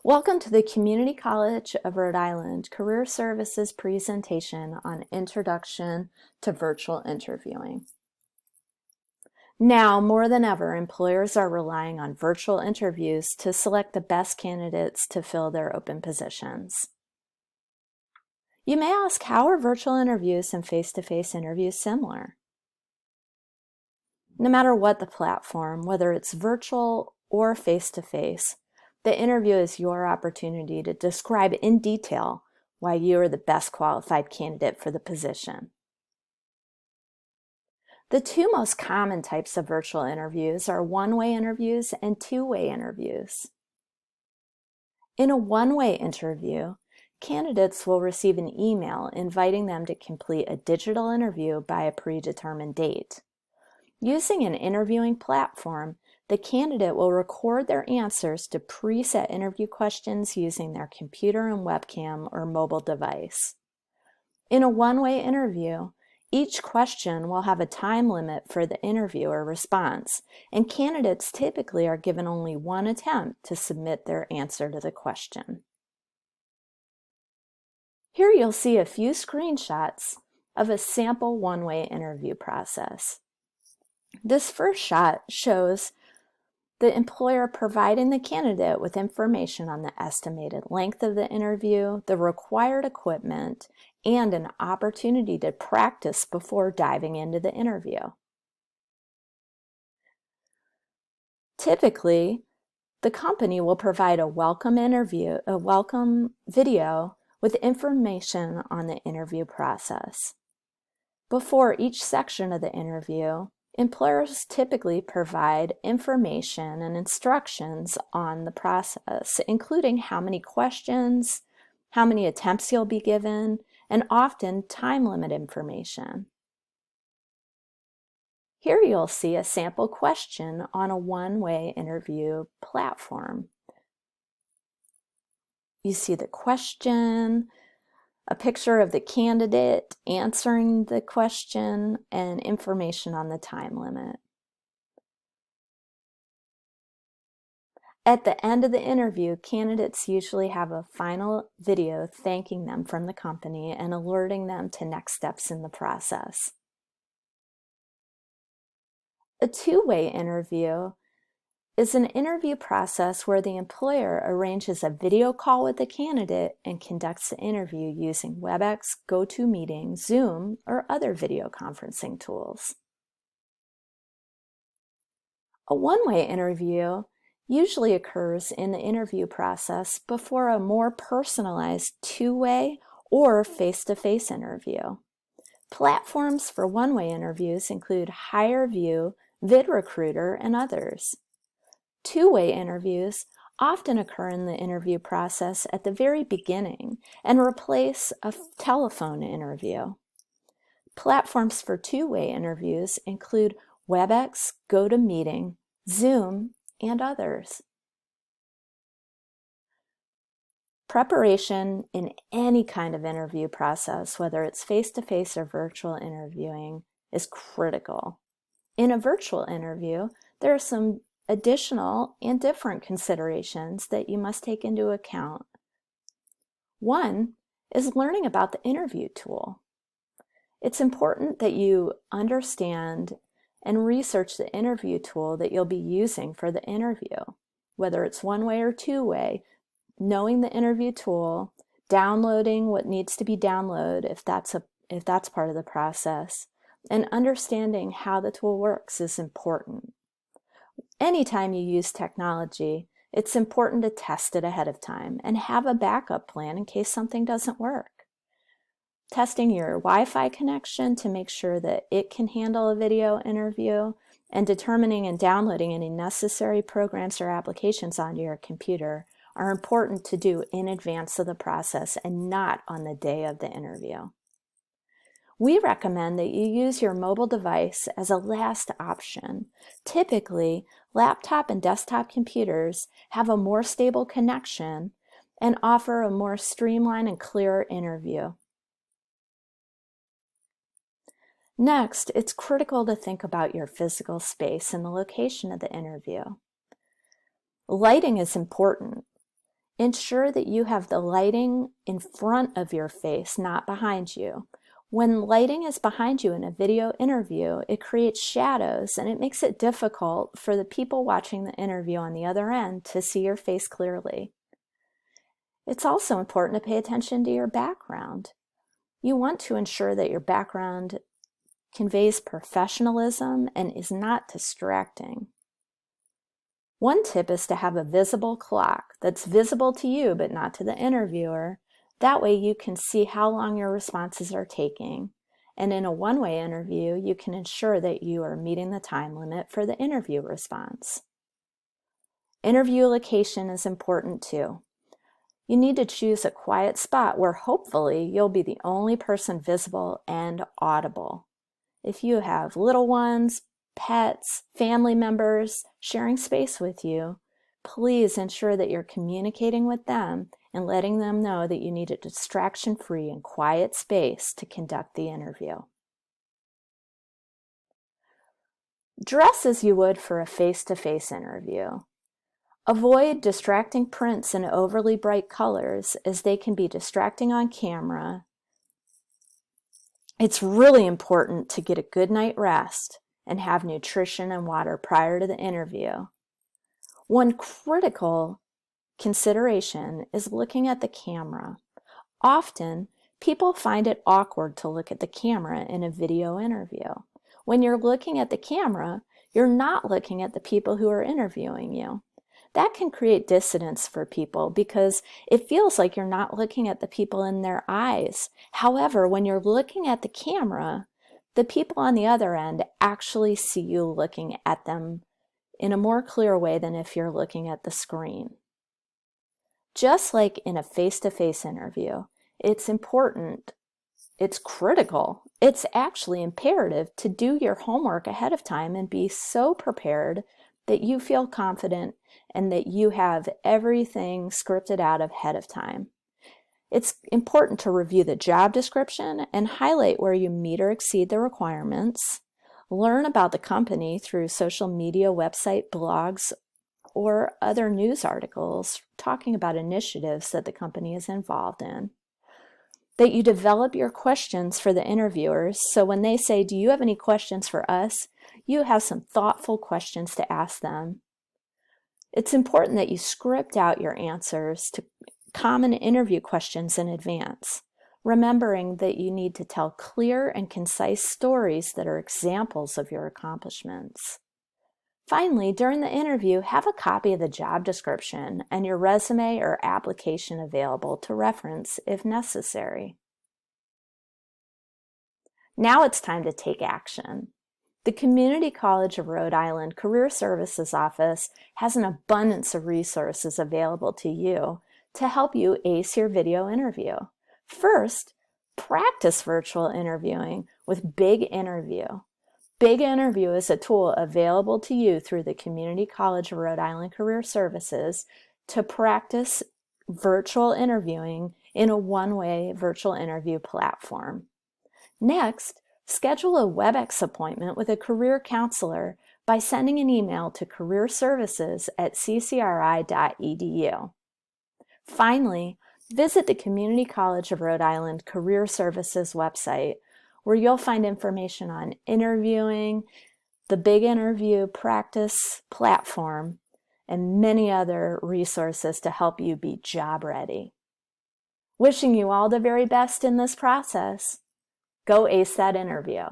Welcome to the Community College of Rhode Island Career Services presentation on Introduction to Virtual Interviewing. Now, more than ever, employers are relying on virtual interviews to select the best candidates to fill their open positions. You may ask, how are virtual interviews and face-to-face interviews similar? No matter what the platform, whether it's virtual or face-to-face, the interview is your opportunity to describe in detail why you are the best qualified candidate for the position. The two most common types of virtual interviews are one-way interviews and two-way interviews. In a one-way interview, candidates will receive an email inviting them to complete a digital interview by a predetermined date. Using an interviewing platform, the candidate will record their answers to preset interview questions using their computer and webcam or mobile device. In a one-way interview, each question will have a time limit for the interviewer response, and candidates typically are given only one attempt to submit their answer to the question. Here you'll see a few screenshots of a sample one-way interview process. This first shot shows the employer providing the candidate with information on the estimated length of the interview, the required equipment, and an opportunity to practice before diving into the interview. Typically, the company will provide a welcome video with information on the interview process. Before each section of the interview, employers typically provide information and instructions on the process, including how many questions, how many attempts you'll be given, and often time limit information. Here you'll see a sample question on a one-way interview platform. You see the question, a picture of the candidate answering the question, and information on the time limit. At the end of the interview, candidates usually have a final video thanking them from the company and alerting them to next steps in the process. A two-way interview is an interview process where the employer arranges a video call with the candidate and conducts the interview using WebEx, GoToMeeting, Zoom, or other video conferencing tools. A one-way interview usually occurs in the interview process before a more personalized two-way or face-to-face interview. Platforms for one-way interviews include HireVue, VidRecruiter, and others. Two-way interviews often occur in the interview process at the very beginning and replace a telephone interview. Platforms for two-way interviews include WebEx, GoToMeeting, Zoom, and others. Preparation in any kind of interview process, whether it's face-to-face or virtual interviewing, is critical. In a virtual interview, there are some additional and different considerations that you must take into account. One is learning about the interview tool. It's important that you understand and research the interview tool that you'll be using for the interview, whether it's one-way or two-way. Knowing the interview tool, downloading what needs to be downloaded if that's part of the process, and understanding how the tool works is important. Anytime you use technology, it's important to test it ahead of time and have a backup plan in case something doesn't work. Testing your Wi-Fi connection to make sure that it can handle a video interview, and determining and downloading any necessary programs or applications onto your computer are important to do in advance of the process and not on the day of the interview. We recommend that you use your mobile device as a last option. Typically, laptop and desktop computers have a more stable connection and offer a more streamlined and clearer interview. Next, it's critical to think about your physical space and the location of the interview. Lighting is important. Ensure that you have the lighting in front of your face, not behind you. When lighting is behind you in a video interview, it creates shadows and it makes it difficult for the people watching the interview on the other end to see your face clearly. It's also important to pay attention to your background. You want to ensure that your background conveys professionalism and is not distracting. One tip is to have a visible clock that's visible to you but not to the interviewer. That way you can see how long your responses are taking. And in a one-way interview, you can ensure that you are meeting the time limit for the interview response. Interview location is important too. You need to choose a quiet spot where hopefully you'll be the only person visible and audible. If you have little ones, pets, family members sharing space with you, please ensure that you're communicating with them and letting them know that you need a distraction-free and quiet space to conduct the interview. Dress as you would for a face-to-face interview. Avoid distracting prints and overly bright colors as they can be distracting on camera. It's really important to get a good night rest and have nutrition and water prior to the interview. One critical consideration is looking at the camera. Often, people find it awkward to look at the camera in a video interview. When you're looking at the camera, you're not looking at the people who are interviewing you. That can create dissonance for people because it feels like you're not looking at the people in their eyes. However, when you're looking at the camera, the people on the other end actually see you looking at them in a more clear way than if you're looking at the screen. Just like in a face-to-face interview, it's important, it's critical, it's actually imperative to do your homework ahead of time and be so prepared that you feel confident and that you have everything scripted out ahead of time. It's important to review the job description and highlight where you meet or exceed the requirements. Learn about the company through social media, website, blogs, or other news articles talking about initiatives that the company is involved in. That you develop your questions for the interviewers, so when they say, "Do you have any questions for us?" you have some thoughtful questions to ask them. It's important that you script out your answers to common interview questions in advance, remembering that you need to tell clear and concise stories that are examples of your accomplishments. Finally, during the interview, have a copy of the job description and your resume or application available to reference if necessary. Now it's time to take action. The Community College of Rhode Island Career Services Office has an abundance of resources available to you to help you ace your video interview. First, practice virtual interviewing with Big Interview. Big Interview is a tool available to you through the Community College of Rhode Island Career Services to practice virtual interviewing in a one-way virtual interview platform. Next, schedule a WebEx appointment with a career counselor by sending an email to careerservices@ccri.edu. Finally, visit the Community College of Rhode Island Career Services website, where you'll find information on interviewing, the Big Interview practice platform, and many other resources to help you be job ready. Wishing you all the very best in this process. Go ace that interview.